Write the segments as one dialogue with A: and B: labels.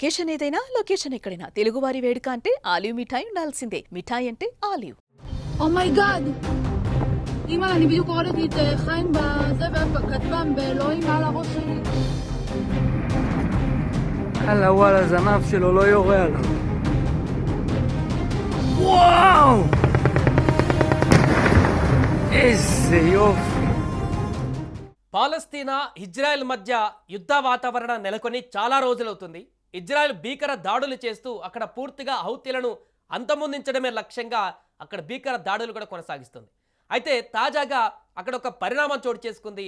A: Occasion ఏదైనా location ఎక్కడైనా తెలుగువారి వేడుక అంటే ఆలివ్ మిఠాయి ఉండాల్సిందే. మిఠాయి అంటే olive.
B: Oh my god! אמא, אני בדיוק הורדתי את חיים בזה וכתבם באלוהים על הראש שלי.
C: יאללה וואלה, זנב שלו לא יורה עליו. וואו! איזה יופי.
D: Palestine Israel మధ్య యుద్ధ వాతావరణం నెలకొని చాలా రోజులవుతుంది. ఇజ్రాయెల్ భీకర దాడులు చేస్తూ అక్కడ పూర్తిగా హౌతీలను అంతమొందించడమే లక్ష్యంగా అక్కడ భీకర దాడులు కూడా కొనసాగిస్తుంది. అయితే తాజాగా అక్కడ ఒక పరిణామం చోటు చేసుకుంది.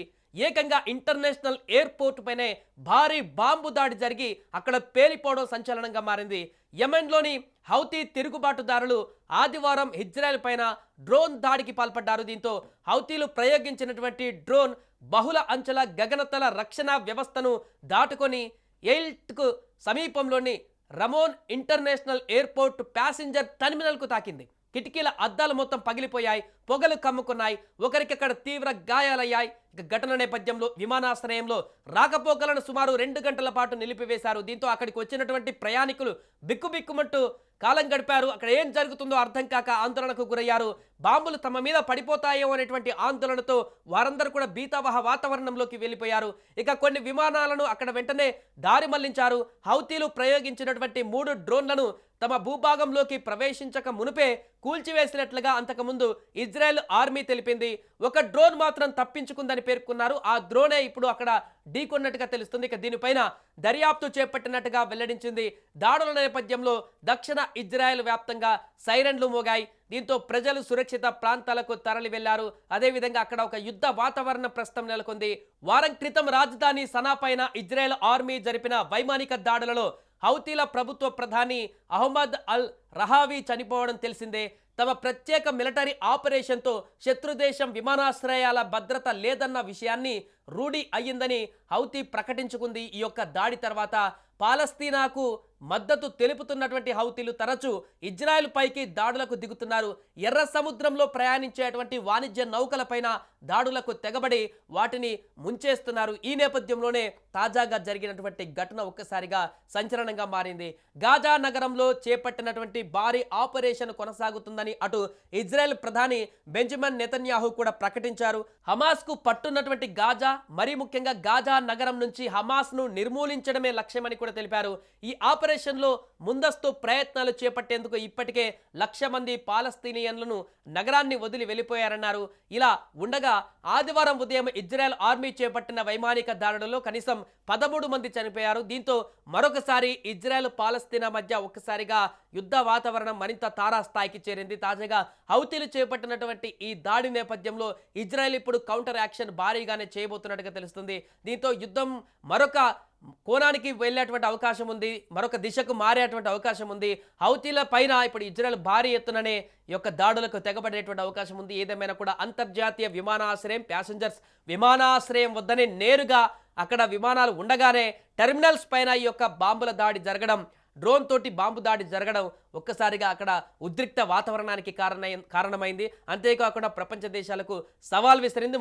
D: ఏకంగా ఇంటర్నేషనల్ ఎయిర్పోర్ట్ పైనే భారీ బాంబు దాడి జరిగి అక్కడ పేలిపోవడం సంచలనంగా మారింది. యెమెన్లోని హౌతీ తిరుగుబాటుదారులు ఆదివారం ఇజ్రాయెల్ పైన డ్రోన్ దాడికి పాల్పడ్డారు. దీంతో హౌతీలు ప్రయోగించినటువంటి డ్రోన్ బహుళ అంచెల గగనతల రక్షణ వ్యవస్థను దాటుకొని ఎయిల్ట్కు సమీపంలోని రమోన్ ఇంటర్నేషనల్ ఎయిర్పోర్ట్ ప్యాసింజర్ టెర్మినల్కు తాకింది. కిటికీల అద్దాలు మొత్తం పగిలిపోయాయి, పొగలు కమ్ముకున్నాయి, ఒకరికి అక్కడ తీవ్ర గాయాలయ్యాయి. ఇక ఘటన నేపథ్యంలో విమానాశ్రయంలో రాకపోకలను సుమారు 2 గంటల పాటు నిలిపివేశారు. దీంతో అక్కడికి వచ్చినటువంటి ప్రయాణికులు బిక్కుబిక్కుమంటూ కాలం గడిపారు. అక్కడ ఏం జరుగుతుందో అర్థం కాక ఆందోళనకు గురయ్యారు. బాంబులు తమ మీద పడిపోతాయో అనేటువంటి ఆందోళనతో వారందరూ కూడా భీతావహ వాతావరణంలోకి వెళ్ళిపోయారు. ఇక కొన్ని విమానాలను అక్కడ వెంటనే దారి మళ్లించారు. హౌతీలు ప్రయోగించినటువంటి 3 డ్రోన్లను తమ భూభాగంలోకి ప్రవేశించక మునుపే కూల్చివేసినట్లుగా అంతకుముందు ఇజ్రాయెల్ ఆర్మీ తెలిపింది. ఒక డ్రోన్ మాత్రం తప్పించుకుందని పేర్కొన్నారు. ఆ డ్రోనే ఇప్పుడు అక్కడ ఢీకొన్నట్టుగా తెలుస్తుంది. ఇక దీనిపైన దర్యాప్తు చేపట్టినట్టుగా వెల్లడించింది. దాడుల నేపథ్యంలో దక్షిణ ఇజ్రాయెల్ వ్యాప్తంగా సైరన్లు మోగాయి. దీంతో ప్రజలు సురక్షిత ప్రాంతాలకు తరలి వెళ్లారు. అదేవిధంగా అక్కడ ఒక యుద్ధ వాతావరణ ప్రస్తుతం నెలకొంది. వారం క్రితం రాజధాని సనా పైన ఇజ్రాయెల్ ఆర్మీ జరిపిన వైమానిక దాడులలో హౌతీల ప్రభుత్వ ప్రధాని అహ్మద్ అల్ రహావీ చనిపోవడం తెలిసిందే. తమ ప్రత్యేక మిలిటరీ ఆపరేషన్తో శత్రుదేశం విమానాశ్రయాల భద్రత లేదన్న విషయాన్ని రూఢి అయ్యిందని హౌతీ ప్రకటించుకుంది. ఈ యొక్క దాడి తర్వాత పాలస్తీనాకు మద్దతు తెలుపుతున్నటువంటి హౌతీలు తరచూ ఇజ్రాయెల్ పైకి దాడులకు దిగుతున్నారు. ఎర్ర సముద్రంలో ప్రయాణించేటువంటి వాణిజ్య నౌకలపైన దాడులకు తెగబడి వాటిని ముంచేస్తున్నారు. ఈ నేపథ్యంలోనే తాజాగా జరిగినటువంటి ఘటన ఒక్కసారిగా సంచలనంగా మారింది. గాజా నగరంలో చేపట్టినటువంటి భారీ ఆపరేషన్ కొనసాగుతుందని అటు ఇజ్రాయెల్ ప్రధాని బెంజమిన్ నెతన్యాహు కూడా ప్రకటించారు. హమాస్కు పట్టున్నటువంటి గాజా, మరీ ముఖ్యంగా గాజా నగరం నుంచి హమాస్ను నిర్మూలించడమే లక్ష్యమని కూడా తెలిపారు. ఈ ఆపరేషన్లో ముందస్తు ప్రయత్నాలు చేపట్టేందుకు ఇప్పటికే 1,00,000 మంది పాలస్తీనియన్లను నగరాన్ని వదిలి వెళ్ళిపోయారన్నారు. ఇలా ఉండగా ఆదివారం ఉదయం ఇజ్రాయెల్ ఆర్మీ చేపట్టిన వైమానిక దాడులలో కనీసం 13 మంది చనిపోయారు. దీంతో మరొకసారి ఇజ్రాయెల్ పాలస్తీనా మధ్య ఒక్కసారిగా యుద్ధ వాతావరణం మరింత తారాస్థాయికి చేరింది. తాజాగా హౌతీలు చేపట్టినటువంటి ఈ దాడి నేపథ్యంలో ఇజ్రాయెల్ ఇప్పుడు కౌంటర్ యాక్షన్ భారీగానే చేయబోతున్నట్టుగా తెలుస్తుంది. దీంతో యుద్ధం మరొక కోణానికి వెళ్ళేటువంటి అవకాశం ఉంది, మరొక దిశకు మారేటువంటి అవకాశం ఉంది. హౌతీల పైన ఇప్పుడు ఇజ్రాయెల్ భారీ ఎత్తుననే ఈ యొక్క దాడులకు తెగబడేటువంటి అవకాశం ఉంది. ఏదేమైనా కూడా అంతర్జాతీయ విమానాశ్రయం, ప్యాసింజర్స్ విమానాశ్రయం వద్దనే నేరుగా అక్కడ విమానాలు ఉండగానే టెర్మినల్స్ పైన ఈ యొక్క బాంబుల దాడి జరగడం, డ్రోన్ తోటి బాంబు దాడి జరగడం ఒక్కసారిగా అక్కడ ఉద్రిక్త వాతావరణానికి కారణమైంది. అంతేకాకుండా ప్రపంచ దేశాలకు సవాల్ విసిరింది.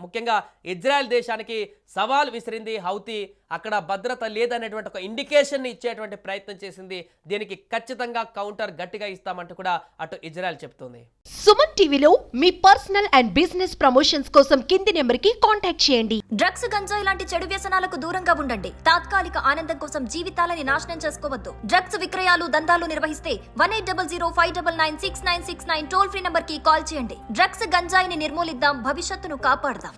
D: ముఖ్యంగా ఇజ్రాయెల్ దేశానికి సవాల్ విసిరింది హౌతీ. అక్కడ భద్రత లేదనేటువంటి ఒక ఇండికేషన్ ఇచ్చేటువంటి ప్రయత్నం చేసింది. దీనికి ఖచ్చితంగా కౌంటర్ గట్టిగా ఇస్తామంటూ కూడా అటు ఇజ్రాయెల్ చెప్తుంది.
E: సుమన్ టీవీలో మీ పర్సనల్ అండ్ బిజినెస్ ప్రమోషన్స్ కోసం కింది నెంబర్కి కాంటాక్ట్ చేయండి.
F: డ్రగ్స్, గంజాయి లాంటి చెడు వ్యసనాలకు దూరంగా ఉండండి. తాత్కాలిక ఆనందం కోసం జీవితాలని నాశనం చేసుకోవద్దు. డ్రగ్స్ విక్రయాలు, దందాలు నిర్వహిస్తే 1800599696 టోల్ ఫ్రీ నంబర్ కి కాల్ చేయండి. డ్రగ్స్, గంజాయిని నిర్మూలిద్దాం, భవిష్యత్తును కాపాడదాం.